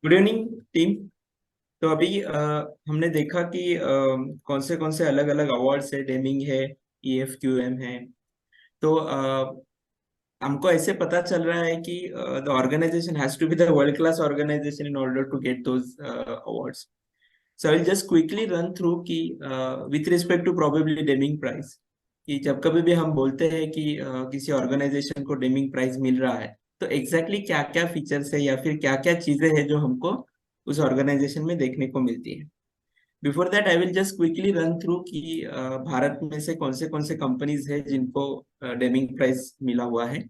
Good evening team. तो अभी हमने देखा कि कौन से अलग अलग अवार्ड्स है। डेमिंग है, EFQM है। तो हमको ऐसे पता चल रहा है कि the organisation has to be the world class organisation in order to get those awards. So I will just quickly run through कि with respect to probably Deming prize, कि जब कभी भी हम बोलते हैं कि किसी ऑर्गेनाइजेशन को डेमिंग प्राइज मिल रहा है, तो एग्जैक्टली क्या क्या फीचर्स है या फिर क्या क्या चीजें हैं जो हमको उस ऑर्गेनाइजेशन में देखने को मिलती है। Before that I will just quickly run through कि भारत में से कौन से कंपनीज है जिनको डेमिंग प्राइज मिला हुआ है।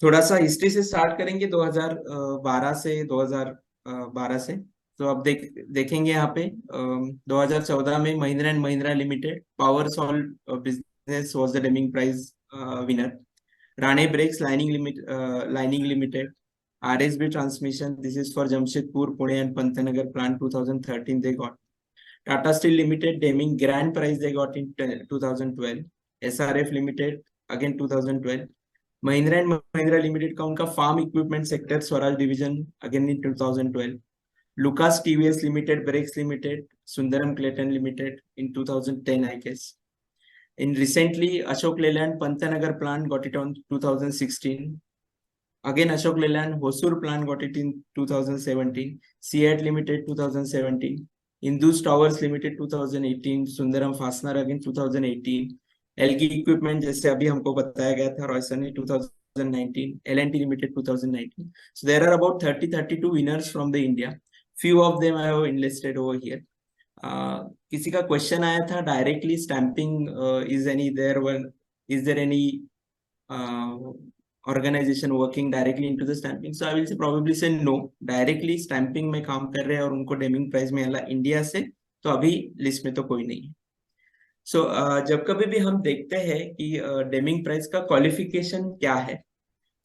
थोड़ा सा हिस्ट्री से स्टार्ट करेंगे, 2012 से 2012 से। तो अब देखेंगे यहाँ पे 2014 में Mahindra and Mahindra Limited power solve business was the Deming Prize winner. Rane Brakes Lining Limited, RSB Transmission, this is for Jamshedpur, Pune and Pantnagar plant, 2013 they got. Tata Steel Limited Deming grand prize they got in 2012. SRF Limited again 2012. Mahindra and Mahindra Limited का उनका farm equipment sector Swaraj division again in 2012. Lucas TVS Limited, Brakes Limited, Sundaram Clayton Limited in 2010 I guess. In recently Ashok Leyland Pantanagar plant got it on 2016. Again Ashok Leyland Hosur plant got it in 2017. CAT Limited 2017. Indus Towers Limited 2018. Sundaram Fastener again 2018. Algae equipment जैसे अभी हमको बताया गया था रॉयसन ने 2019. L&T Limited 2019. So there are about 32 winners from the India. Few of them I have enlisted over here. किसी का question आया था directly stamping is there any organization working directly into the stamping. So I will say probably say no, directly stamping में काम कर रहे हैं और उनको डेमिंग प्राइज में मिला इंडिया से, तो अभी लिस्ट में तो कोई नहीं है। सो जब कभी भी हम देखते हैं कि डेमिंग प्राइज का क्वालिफिकेशन क्या है,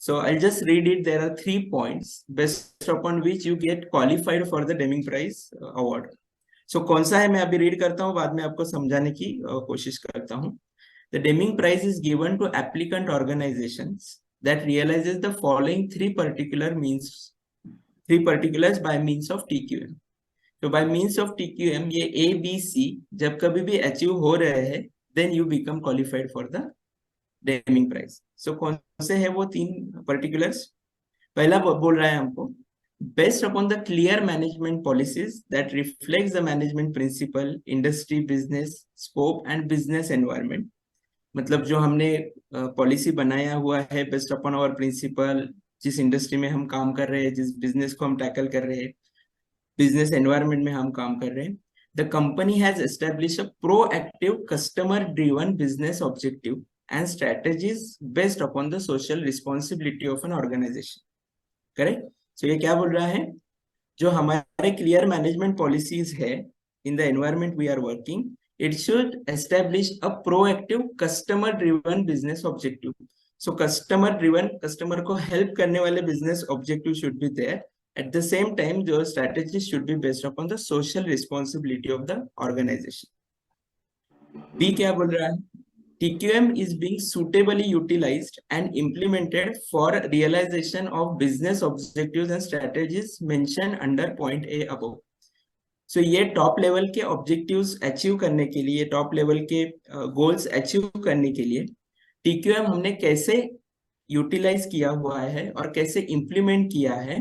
so I'll just read it. There are 3 points based upon which you get qualified for the Deming Prize award. So कौन सा है मैं अभी रीड करता हूँ, बाद में आपको समझाने की कोशिश करता हूँ। The Deming Prize is given to applicant organizations that realizes the following three particulars by means of TQM. तो by means of TQM ये ABC जब कभी भी अचीव हो रहे हैं, then you become qualified for the Deming price. So कौन से है वो 3 पर्टिकुलर्स? पहला बोल रहा है हमको based upon the clear management policies that reflects the management principle, industry, business scope and business environment. मतलब जो हमने पॉलिसी बनाया हुआ है बेस्ड अपॉन आवर प्रिंसिपल, जिस इंडस्ट्री में हम काम कर रहे हैं, जिस बिजनेस को हम टैकल कर रहे हैं, बिजनेस एनवायरनमेंट में हम काम कर रहे हैं। The company has establish a proactive customer driven business objective and strategies based upon the social responsibility of an organization. Correct? So ये क्या बोल रहा है, जो हमारे क्लियर मैनेजमेंट पॉलिसीज है in the environment we are working, it should establish a proactive customer driven business objective. So customer driven, customer को help करने वाले business objective should be there. At the same time जो strategy should be based upon the social responsibility of the organisation. B क्या बोल रहा है, TQM is being suitably utilized and implemented for realization of business objectives and strategies mentioned under point A above. So ये top level के objectives achieve करने के लिए, top level के गोल्स अचीव करने के लिए TQM हमने कैसे यूटिलाइज किया हुआ है और कैसे इम्प्लीमेंट किया है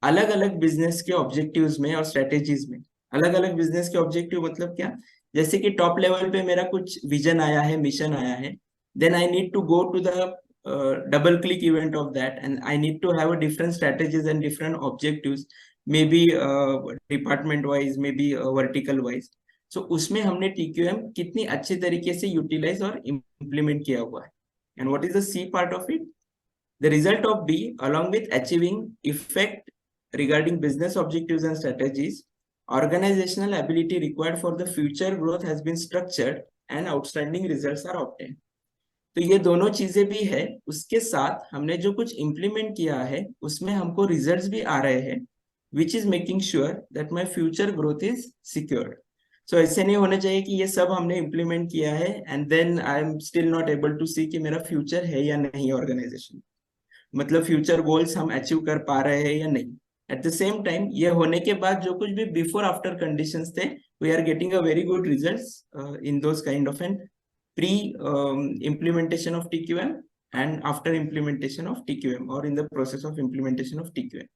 अलग अलग बिजनेस के ऑब्जेक्टिव्स में और स्ट्रेटेजीज में। अलग अलग बिजनेस के ऑब्जेक्टिव मतलब क्या, जैसे कि टॉप लेवल पे मेरा कुछ विजन आया है, मिशन आया है, then I need to go to the double click event of that and I need to have different strategies and different objectives, maybe department wise, maybe vertical wise. So उसमें हमने TQM कितनी अच्छे तरीके से utilise और implement किया हुआ है। And what is the C part of it? The result of B, along with achieving effect regarding business objectives and strategies, organizational ability required for the future growth has been structured and outstanding results are obtained. तो ये दोनों चीजें भी है, उसके साथ हमने जो कुछ इम्प्लीमेंट किया है उसमें हमको रिजल्ट्स भी आ रहे हैं, which is making sure that my future growth is secured. So ऐसे नहीं होना चाहिए कि ये सब हमने इम्प्लीमेंट किया है and then I am still not able to see कि मेरा फ्यूचर है या नहीं ऑर्गेनाइजेशन, मतलब फ्यूचर गोल्स हम अचीव कर पा रहे हैं या नहीं। At the same time, ये होने के बाद जो कुछ भी before after conditions थे, we are getting a very good results in those kind of an pre implementation of TQM and after implementation of TQM or in the process of implementation of TQM.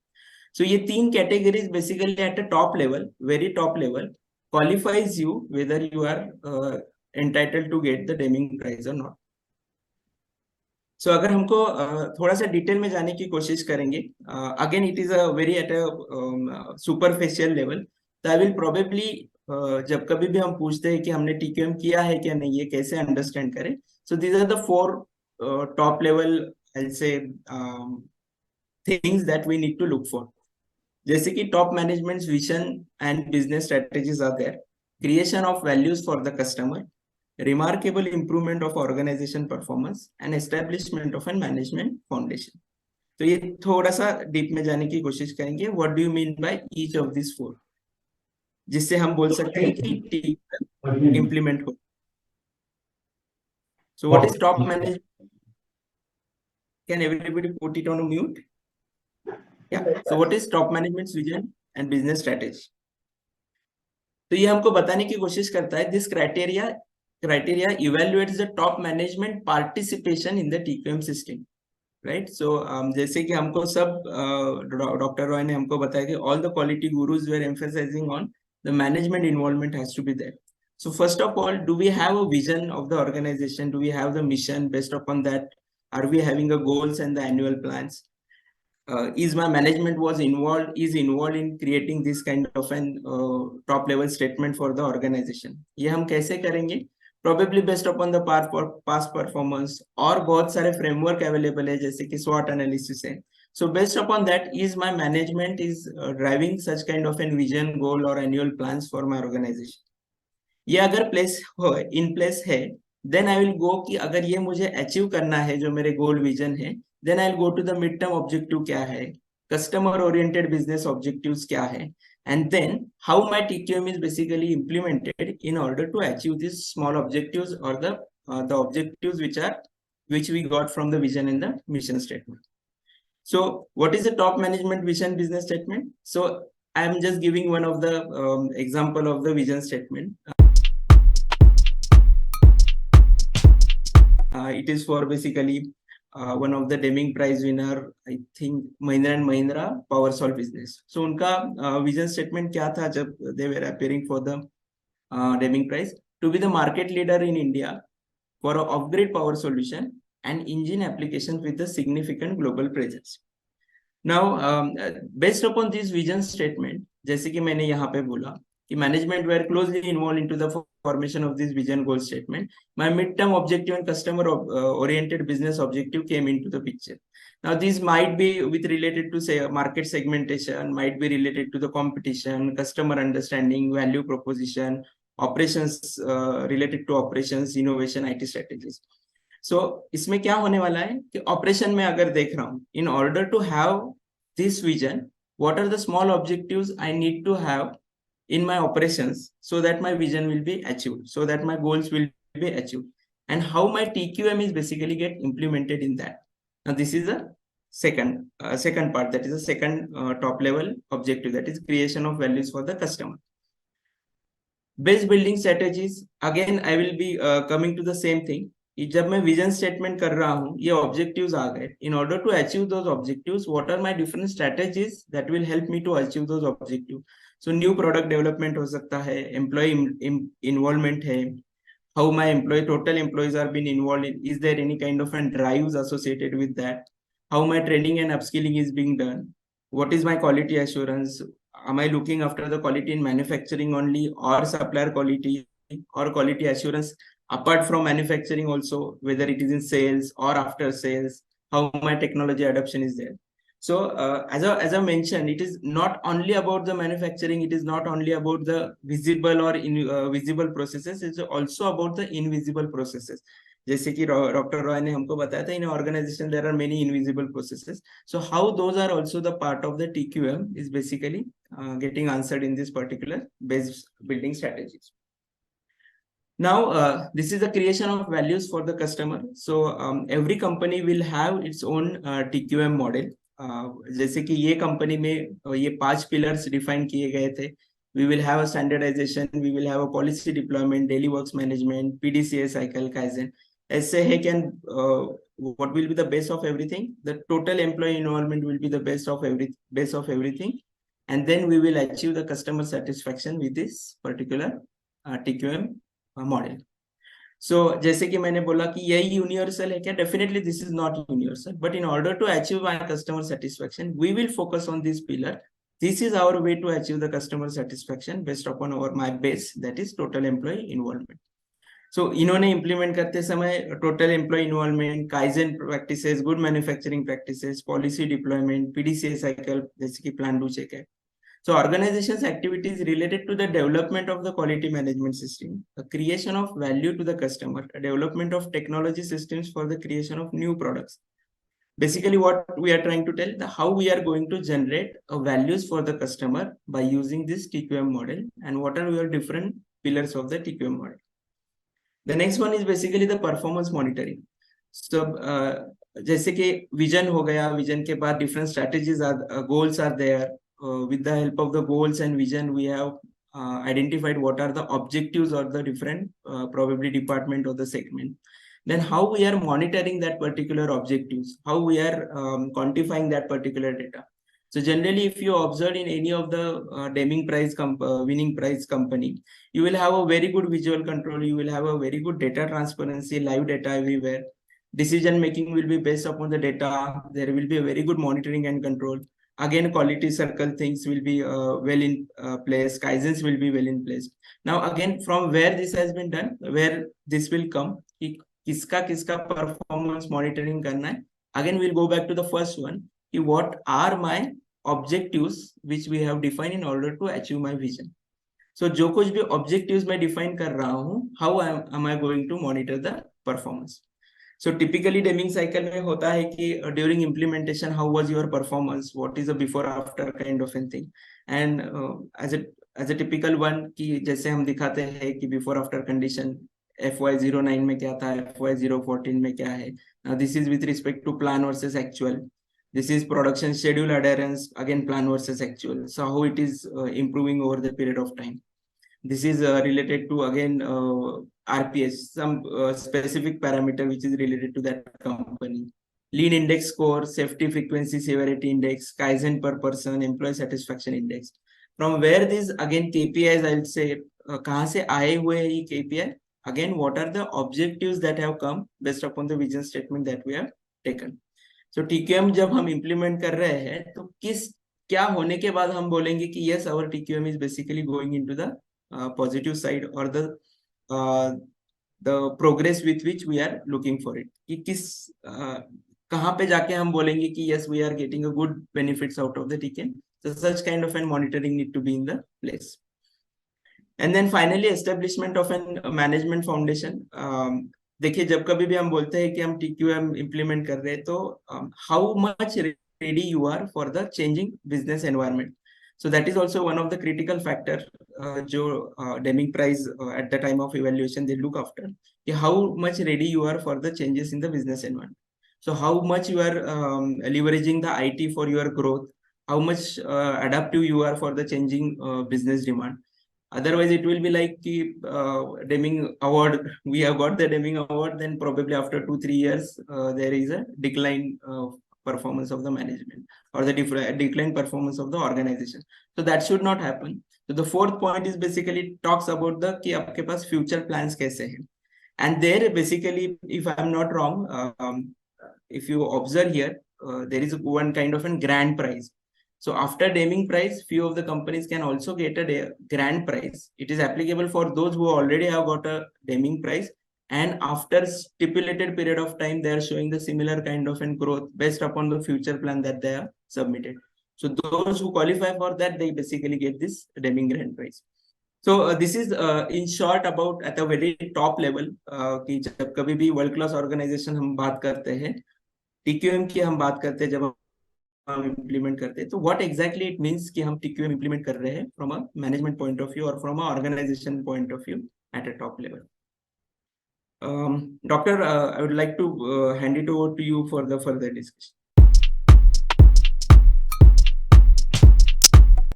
So ये तीन categories basically at a top level, very top level, qualifies you whether you are entitled to get the Deming prize or not. So अगर हमको थोड़ा सा detail में जाने की कोशिश करेंगे, again it is a very at a superficial level, तो आई विल प्रोबेबली जब कभी भी हम पूछते हैं कि हमने टीक्यूएम किया है क्या नहीं, ये कैसे अंडरस्टैंड करें. So these are the 4 top level I say things that we need to look for. जैसे कि top management vision and business strategies are there, creation of values for the customer, remarkable improvement of organization performance and establishment of a management foundation. तो ये थोड़ा सा deep में जाने की कोशिश करेंगे. What do you mean by each of these 4, जिससे हम बोल सकते हैं कि इम्प्लीमेंट हो. So what is top management? Can everybody put it on mute? Yeah. So what is top management's vision and business strategy? तो ये हमको बताने की कोशिश करता है this criteria evaluates the top management participation in the TQM system, right? So जैसे कि हमको सब डॉक्टर रॉय ने हमको बताया कि all the quality gurus were emphasizing on the management involvement has to be there. So first of all, do we have a vision of the organization? Do we have the mission? Based upon that, are we having a goals and the annual plans? Is my management is involved in creating this kind of an top level statement for the organization? ये हम कैसे करेंगे? Probably based upon the past performance, और बहुत सारे framework available है जैसे कि SWOT analysis है. So based upon that, is my management is driving such kind of an vision, goal or annual plans for my organization? ये अगर in place है, then I will go कि अगर ये मुझे achieve करना है जो मेरे goal vision है, then I'll go to the midterm objective क्या है, customer oriented business objectives क्या है, and then how my TQM is basically implemented in order to achieve these small objectives or the objectives which we got from the vision and the mission statement. So what is the top management vision business statement? So I am just giving one of the example of the vision statement. It is for basically one of the Deming Prize winner, I think Mahindra and Mahindra PowerSol business. So उनका vision statement क्या था जब they were appearing for the Deming Prize? To be the market leader in India for an off-grid power solution and engine applications with a significant global presence. Now, based upon this vision statement, जैसे कि मैंने यहाँ पे बोला कि management were closely involved into the formation of this vision goal statement, my midterm objective and customer oriented business objective came into the picture. Now, these might be with related to say market segmentation, might be related to the competition, customer understanding, value proposition, operations related to operations, innovation, IT strategies. So इसमें क्या होने वाला है कि operation में अगर देख रहा हूं, in order to have this vision, what are the small objectives I need to have in my operations so that my vision will be achieved, so that my goals will be achieved, and how my TQM is basically get implemented in that. Now this is the second part, that is the second top level objective, that is creation of values for the customer. Base building strategies, again I will be coming to the same thing. जब मैं vision statement कर रहा हूँ, ये objectives आ गए. In order to achieve those objectives, what are my different strategies that will help me to achieve those objective. So new product development हो सकता है, एम्प्लॉय इन्वॉल्वमेंट है, how my total employees are being involved in, is there any kind of drives associated with that, how my training and upskilling is being done, what is my quality assurance, am I looking after the quality in manufacturing only or supplier quality or quality assurance apart from manufacturing also, whether it is in sales or after sales, how my technology adoption is there. So as I mentioned, it is not only about the manufacturing, it is not only about the visible or invisible processes, it's also about the invisible processes. जैसे कि doctor Roy ने हमको बताया था, in organization there are many invisible processes. So how those are also the part of the TQM is basically getting answered in this particular base building strategies. Now, this is the creation of values for the customer. So every company will have its own TQM model. जैसे कि ये company में ये 5 pillars define किए गए थे. We will have a standardization, we will have a policy deployment, daily works management, PDCA cycle, Kaizen. ऐसे है कि what will be the base of everything? The total employee involvement will be the base of everything, and then we will achieve the customer satisfaction with this particular TQM model. So जैसे कि मैंने बोला कि यही universal है क्या? Definitely this is not universal, but in order to achieve our customer satisfaction, we will focus on this pillar. This is our way to achieve the customer satisfaction based upon my base, that is total employee involvement. So इन्होंने implement करते समय total employee involvement, Kaizen practices, good manufacturing practices, policy deployment, PDCA cycle, जैसे कि plan do check है. So organization's activities related to the development of the quality management system, the creation of value to the customer, a development of technology systems for the creation of new products. Basically, what we are trying to tell, how we are going to generate values for the customer by using this TQM model, and what are your different pillars of the TQM model. The next one is basically the performance monitoring. So जैसे कि vision हो गया, vision के बाद different strategies are goals are there. With the help of the goals and vision, we have identified what are the objectives of the different probably department or the segment. Then how we are monitoring that particular objectives, how we are quantifying that particular data. So generally, if you observe in any of the Deming Prize winning prize company, you will have a very good visual control, you will have a very good data transparency, live data everywhere. Decision making will be based upon the data. There will be a very good monitoring and control. Again, quality circle things will be well in place. Kaizens will be well in place. Now, again, from where this has been done, where this will come, kiska performance monitoring karna hai. Again, we'll go back to the first one. What are my objectives which we have defined in order to achieve my vision? So, जो कुछ भी objectives मैं define कर रहा हूँ, how am I going to monitor the performance? So typically Deming cycle में होता है कि during implementation, how was your performance? What is the before after kind of a thing? And as a typical one कि जैसे हम दिखाते हैं कि before after condition FY09 में क्या था, FY014 में क्या है. Now this is with respect to plan versus actual. This is production schedule adherence, again plan versus actual. So how it is improving over the period of time. This is related to again RPS, some specific parameter which is related to that company. Lean index score, safety frequency severity index, Kaizen per person, employee satisfaction index. From where these again KPIs, I'll say कहाँ से आए हुए हैं ये KPI? Again, what are the objectives that have come based upon the vision statement that we have taken? So TQM जब हम implement कर रहे हैं तो क्या होने के बाद हम बोलेंगे कि yes, our TQM is basically going into the positive side or the progress with which we are looking for it. कि कहाँ पे जाके हम बोलेंगे कि yes, we are getting a good benefits out of the TQM. So such kind of an monitoring need to be in the place. And then finally establishment of an management foundation. देखिए जब कभी भी हम बोलते हैं कि हम TQM implement कर रहे हैं तो how much ready you are for the changing business environment. So that is also one of the critical factor जो Deming Prize at the time of evaluation they look after. How much ready you are for the changes in the business environment. So how much you are leveraging the IT for your growth. How much adaptive you are for the changing business demand. Otherwise, it will be like the Deming Award. We have got the Deming Award, then probably after 2-3 years, there is a decline of performance of the management or the decline performance of the organization. So that should not happen. So the fourth point is basically talks about the कि आपके पास future plans कैसे हैं. And there basically, if I am not wrong, if you observe here, there is one kind of a grand prize. So after Deming Prize, few of the companies can also get a grand prize. It is applicable for those who already have got a Deming Prize, and after stipulated period of time, they are showing the similar kind of an growth based upon the future plan that they have submitted. So those who qualify for that, they basically get this Deming Grand Prize. So this is in short about at a very top level कि जब कभी भी world class organization हम बात करते हैं, TQM की हम बात करते हैं जब हम implement करते हैं, तो what exactly it means कि हम TQM implement कर रहे हैं from a management point of view or from a organization point of view at a top level. Doctor, I would like to hand it over to you for the further discussion.